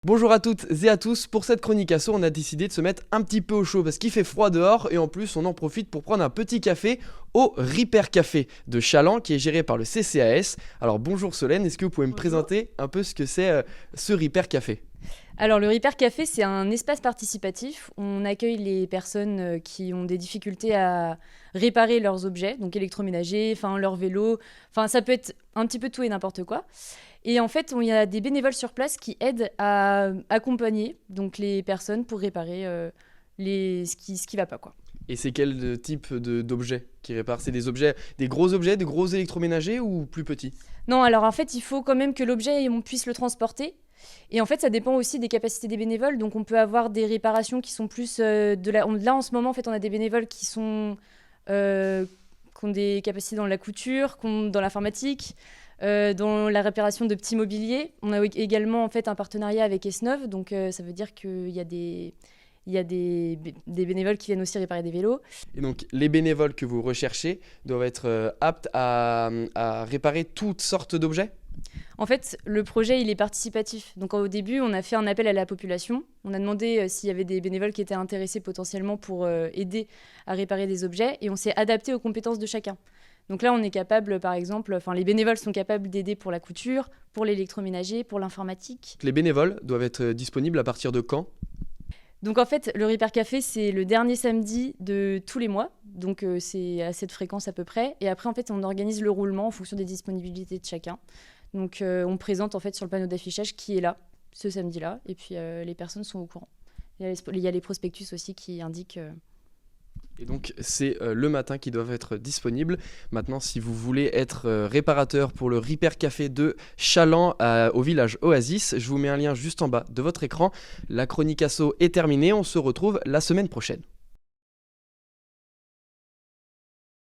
Bonjour à toutes et à tous, pour cette chronique asso, on a décidé de se mettre un petit peu au chaud parce qu'il fait froid dehors et en plus on en profite pour prendre un petit café au Ripper Café de Chaland qui est géré par le CCAS. Alors bonjour Solène, est-ce que vous pouvez me présenter un peu ce que c'est ce Ripper Café ? Alors le Ripper Café, c'est un espace participatif. On accueille les personnes qui ont des difficultés à réparer leurs objets, donc électroménagers, leur vélo, ça peut être un petit peu tout et n'importe quoi. Et en fait, il y a des bénévoles sur place qui aident à accompagner donc les personnes pour réparer ce qui va pas, quoi. Et c'est quel type d'objets qui réparent ? C'est des objets, des gros électroménagers ou plus petits ? Non, alors en fait, il faut quand même que l'objet, on puisse le transporter. Et en fait, ça dépend aussi des capacités des bénévoles. Donc, on peut avoir des réparations qui sont plus là, en ce moment, en fait, on a des bénévoles qui ont des capacités dans la couture, dans l'informatique, dans la réparation de petits mobiliers. On a également, en fait, un partenariat avec Esnov. Donc, ça veut dire qu'il y a des bénévoles qui viennent aussi réparer des vélos. Et donc les bénévoles que vous recherchez doivent être aptes à réparer toutes sortes d'objets ? En fait, le projet, il est participatif. Donc au début, on a fait un appel à la population. On a demandé s'il y avait des bénévoles qui étaient intéressés potentiellement pour aider à réparer des objets. Et on s'est adapté aux compétences de chacun. Donc là, on est capable, par exemple, les bénévoles sont capables d'aider pour la couture, pour l'électroménager, pour l'informatique. Les bénévoles doivent être disponibles à partir de quand ? Donc en fait, le Ripper Café, c'est le dernier samedi de tous les mois. Donc c'est à cette fréquence à peu près. Et après, en fait, on organise le roulement en fonction des disponibilités de chacun. Donc on présente en fait sur le panneau d'affichage qui est là ce samedi-là. Et puis les personnes sont au courant. Il y a les prospectus aussi qui indiquent... Et donc c'est le matin qui doivent être disponibles. Maintenant, si vous voulez être réparateur pour le Ripper Café de Chaland au village Oasis, je vous mets un lien juste en bas de votre écran. La chronique asso est terminée, on se retrouve la semaine prochaine.